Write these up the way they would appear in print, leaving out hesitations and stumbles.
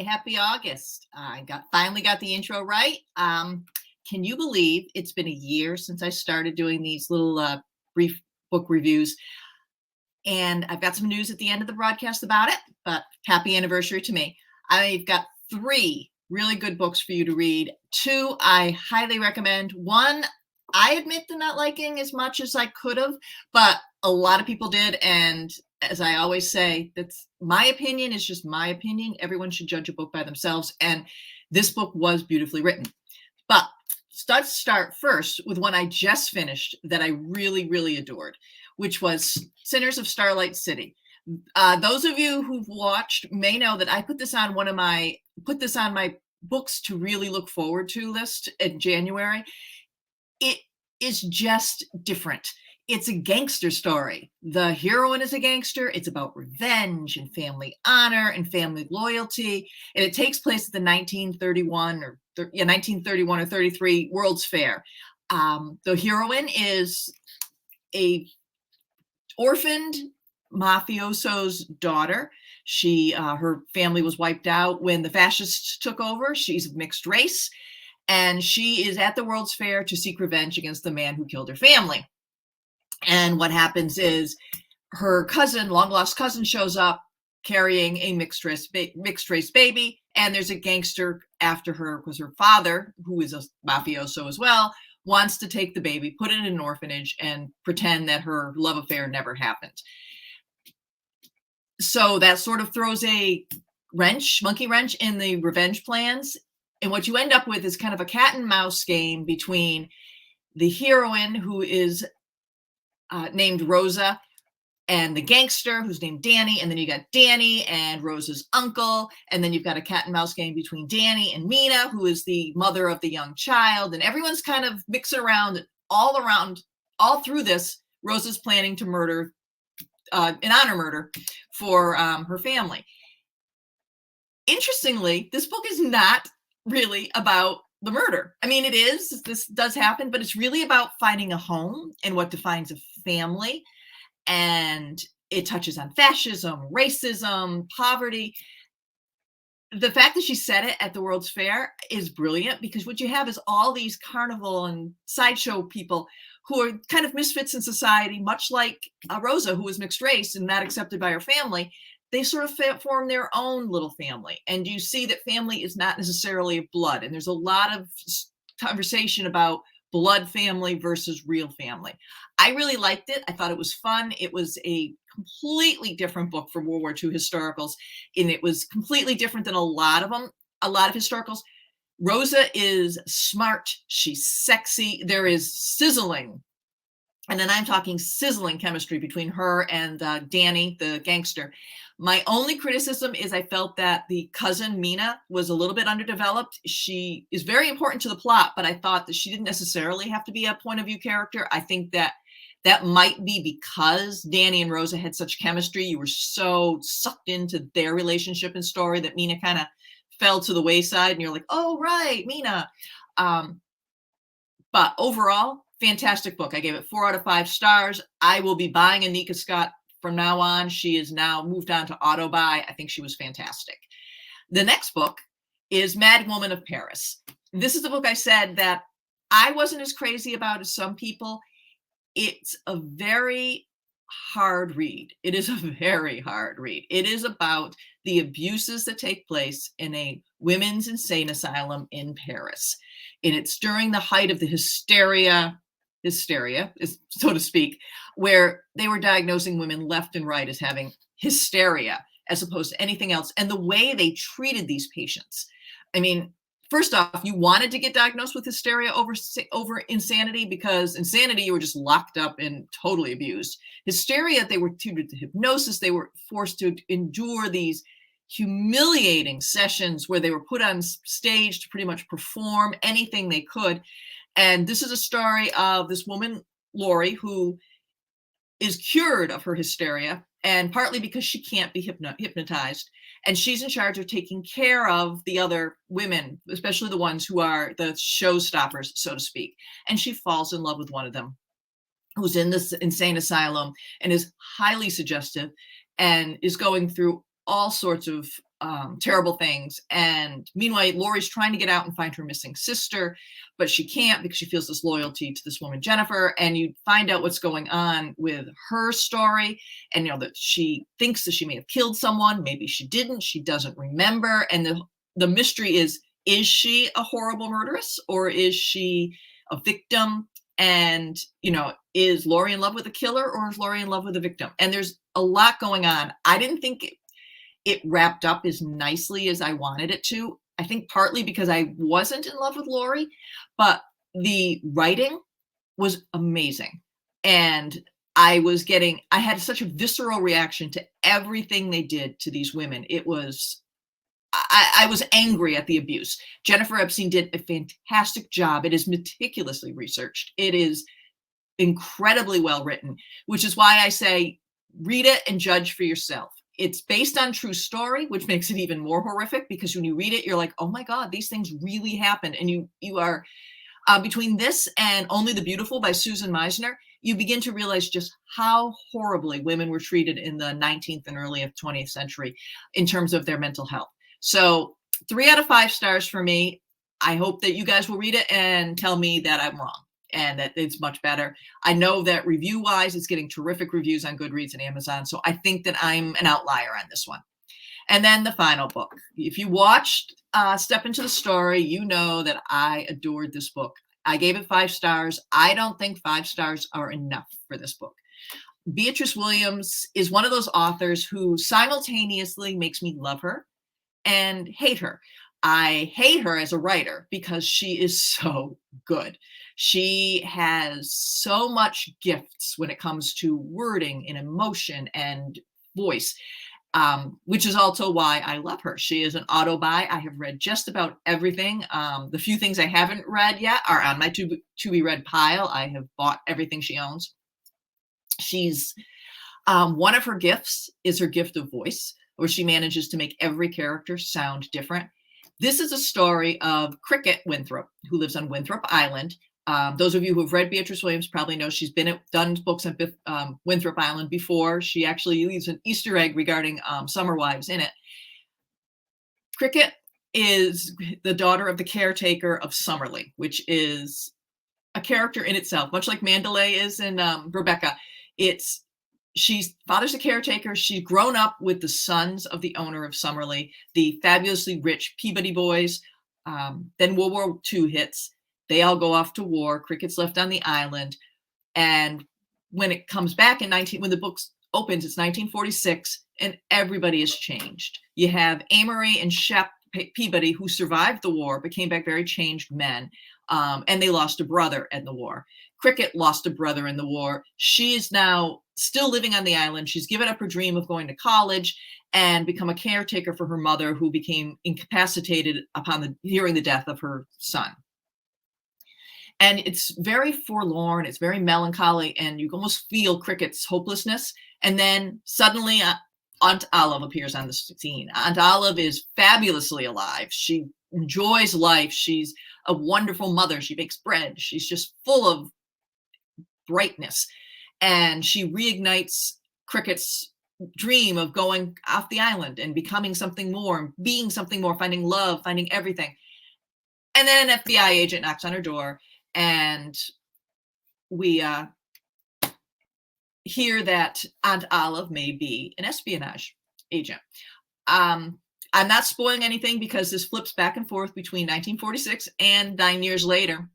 happy August. Finally got the intro right. Can you believe it's been a year since I started doing these little brief book reviews? And I've got some news at the end of the broadcast about it, but happy anniversary to me. I've got 3 really good books for you to read. 2 I highly recommend. 1 I admit to not liking as much as I could have, but a lot of people did. And as I always say, that's my opinion is just my opinion. Everyone should judge a book by themselves. And this book was beautifully written. But let's start first with one I just finished that I really, really adored, which was Sinners of Starlight City. Those of you who've watched may know that I put this on my books to really look forward to list in January. It is just different. It's a gangster story. The heroine is a gangster. It's about revenge and family honor and family loyalty. And it takes place at the 1931 or 33 World's Fair. The heroine is a orphaned mafioso's daughter. Her family was wiped out when the fascists took over. She's of mixed race. And she is at the World's Fair to seek revenge against the man who killed her family. And what happens is her cousin, long lost cousin, shows up carrying a mixed race baby. And there's a gangster after her because her father, who is a mafioso as well, wants to take the baby, put it in an orphanage, and pretend that her love affair never happened. So that sort of throws a monkey wrench in the revenge plans. And what you end up with is kind of a cat and mouse game between the heroine, who is named Rosa, and the gangster, who's named Danny. And then you got Danny and Rosa's uncle. And then you've got a cat and mouse game between Danny and Mina, who is the mother of the young child. And everyone's kind of mixing around, all through this. Rosa's planning to murder, an honor murder for her family. Interestingly, this book is not really about the murder. I mean, this does happen, but it's really about finding a home and what defines a family. And it touches on fascism, racism, poverty. The fact that she said it at the World's Fair is brilliant, because what you have is all these carnival and sideshow people who are kind of misfits in society, much like Rosa, who was mixed race and not accepted by her family. They sort of form their own little family. And you see that family is not necessarily blood. And there's a lot of conversation about blood family versus real family. I really liked it. I thought it was fun. It was a completely different book from World War II historicals. And it was completely different than a lot of historicals. Rosa is smart. She's sexy. There is sizzling. And then I'm talking sizzling chemistry between her and Danny, the gangster. My only criticism is I felt that the cousin, Mina, was a little bit underdeveloped. She is very important to the plot, but I thought that she didn't necessarily have to be a point of view character. I think that might be because Danny and Rosa had such chemistry. You were so sucked into their relationship and story that Mina kind of fell to the wayside. And you're like, oh, right, Mina. But overall, fantastic book. I gave it 4 out of 5 stars. I will be buying Anika Scott from now on. She is now moved on to auto buy. I think she was fantastic. The next book is Madwomen of Paris. This is the book I said that I wasn't as crazy about as some people. It's a very hard read. It is a very hard read. It is about the abuses that take place in a women's insane asylum in Paris. And it's during the height of the hysteria, so to speak, where they were diagnosing women left and right as having hysteria as opposed to anything else. And the way they treated these patients. I mean, first off, you wanted to get diagnosed with hysteria over insanity, because insanity, you were just locked up and totally abused. Hysteria, they were treated to hypnosis. They were forced to endure these humiliating sessions where they were put on stage to pretty much perform anything they could. And this is a story of this woman, Lori, who is cured of her hysteria, and partly because she can't be hypnotized. And she's in charge of taking care of the other women, especially the ones who are the showstoppers, so to speak. And she falls in love with one of them, who's in this insane asylum and is highly suggestive and is going through all sorts of terrible things. And meanwhile, Laurie's trying to get out and find her missing sister, but she can't because she feels this loyalty to this woman, Jennifer. And you find out what's going on with her story. And, that she thinks that she may have killed someone. Maybe she didn't. She doesn't remember. And the mystery is she a horrible murderess, or is she a victim? And, is Laurie in love with the killer, or is Laurie in love with the victim? And there's a lot going on. I didn't think it wrapped up as nicely as I wanted it to. I think partly because I wasn't in love with Laurie, but the writing was amazing. And I had such a visceral reaction to everything they did to these women. I was angry at the abuse. Jennifer Epstein did a fantastic job. It is meticulously researched. It is incredibly well written, which is why I say, read it and judge for yourself. It's based on true story, which makes it even more horrific, because when you read it, you're like, oh my God, these things really happened. And you are, between this and Only the Beautiful by Susan Meisner, you begin to realize just how horribly women were treated in the 19th and early 20th century in terms of their mental health. So 3 out of 5 stars for me. I hope that you guys will read it and tell me that I'm wrong and that it's much better. I know that review-wise, it's getting terrific reviews on Goodreads and Amazon. So I think that I'm an outlier on this one. And then the final book. If you watched Step Into the Story, you know that I adored this book. I gave it 5 stars. I don't think 5 stars are enough for this book. Beatriz Williams is one of those authors who simultaneously makes me love her and hate her. I hate her as a writer because she is so good. She has so much gifts when it comes to wording and emotion and voice, which is also why I love her. She is an auto-buy. I have read just about everything. The few things I haven't read yet are on my to-be-read pile. I have bought everything she owns. She's one of her gifts is her gift of voice, where she manages to make every character sound different. This is a story of Cricket Winthrop, who lives on Winthrop Island. Those of you who have read Beatriz Williams probably know she's done books on Winthrop Island before. She actually leaves an Easter egg regarding summer wives in it. Cricket is the daughter of the caretaker of Summerlee, which is a character in itself, much like Mandalay is in Rebecca. Father's a caretaker. She's grown up with the sons of the owner of Summerlee, the fabulously rich Peabody boys. Then World War II hits. They all go off to war. Cricket's left on the island. And when it comes back when the book opens, it's 1946, and everybody has changed. You have Amory and Shep Peabody, who survived the war, but came back very changed men. And they lost a brother in the war. Cricket lost a brother in the war. She is now still living on the island. She's given up her dream of going to college and become a caretaker for her mother, who became incapacitated upon hearing the death of her son. And it's very forlorn. It's very melancholy. And you almost feel Cricket's hopelessness. And then suddenly Aunt Olive appears on the scene. Aunt Olive is fabulously alive. She enjoys life. She's a wonderful mother. She bakes bread. She's just full of brightness. And she reignites Cricket's dream of going off the island and becoming something more, being something more, finding love, finding everything. And then an FBI agent knocks on her door, and we hear that Aunt Olive may be an espionage agent. I'm not spoiling anything because this flips back and forth between 1946 and 9 years later,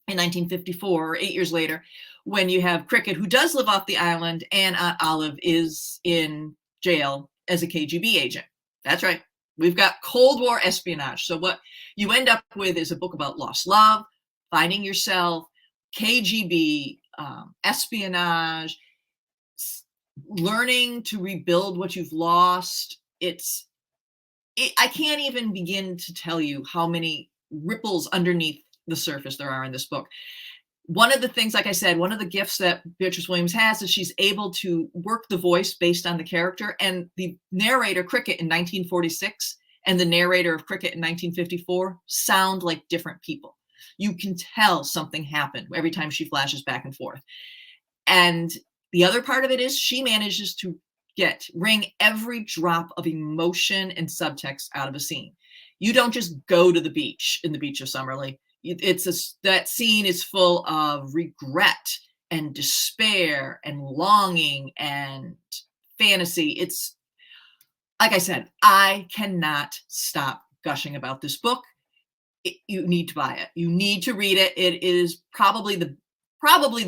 in 1954, or 8 years later, when you have Cricket, who does live off the island, and Aunt Olive is in jail as a KGB agent. That's right. We've got Cold War espionage. So what you end up with is a book about lost love, finding yourself, KGB, espionage, learning to rebuild what you've lost. I can't even begin to tell you how many ripples underneath the surface there are in this book. One of the things, like I said, one of the gifts that Beatriz Williams has is she's able to work the voice based on the character. And the narrator, Cricket, in 1946 and the narrator of Cricket in 1954 sound like different people. You can tell something happened every time she flashes back and forth. And the other part of it is she manages to wring every drop of emotion and subtext out of a scene. You don't just go to the beach in The Beach of Summerley. That scene is full of regret and despair and longing and fantasy. It's like I said, I cannot stop gushing about this book. You need to buy it. You need to read it. It is probably the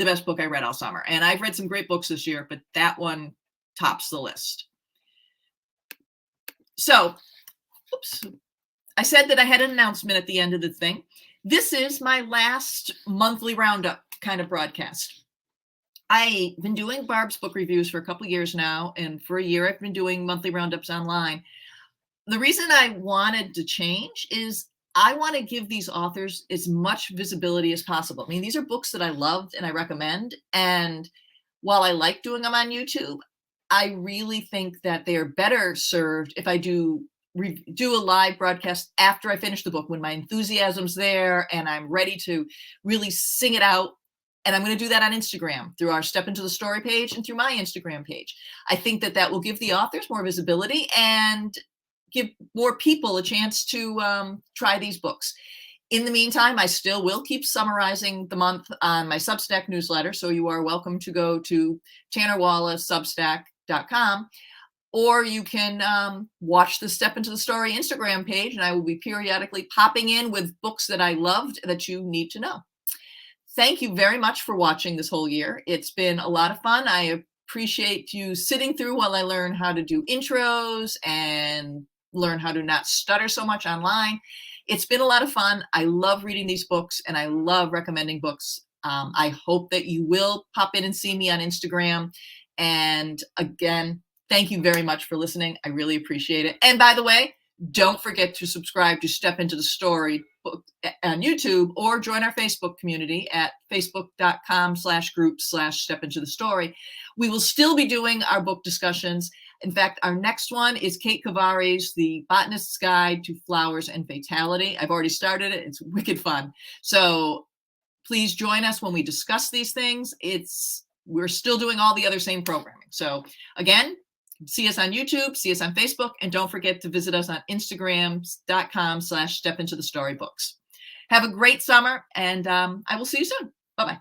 best book I read all summer. And I've read some great books this year, but that one tops the list. So, oops. I said that I had an announcement at the end of the thing. This is my last monthly roundup kind of broadcast. I've been doing Barb's book reviews for a couple years now, and for a year I've been doing monthly roundups online. The reason I wanted to change is I want to give these authors as much visibility as possible. I mean, these are books that I loved and I recommend, and while I like doing them on YouTube, I really think that they are better served if I do a live broadcast after I finish the book, when my enthusiasm's there and I'm ready to really sing it out. And I'm going to do that on Instagram through our Step Into the Story page and through my Instagram page. I think that will give the authors more visibility and give more people a chance to try these books. In the meantime, I still will keep summarizing the month on my Substack newsletter. So you are welcome to go to tannerwallasubstack.com, or you can watch the Step Into the Story Instagram page, and I will be periodically popping in with books that I loved that you need to know. Thank you very much for watching this whole year. It's been a lot of fun. I appreciate you sitting through while I learn how to do intros and learn how to not stutter so much online. It's been a lot of fun. I love reading these books and I love recommending books. I hope that you will pop in and see me on Instagram. And again, thank you very much for listening. I really appreciate it. And by the way, don't forget to subscribe to Step Into the Story on YouTube, or join our Facebook community at facebook.com/group/Step Into the Story. We will still be doing our book discussions. In fact, our next one is Kate Kavari's The Botanist's Guide to Flowers and Fatality. I've already started it. It's wicked fun. So please join us when we discuss these things. We're still doing all the other same programming. So again, see us on YouTube, see us on Facebook, and don't forget to visit us on Instagram.com/Step Into the Story Books. Have a great summer, and I will see you soon. Bye-bye.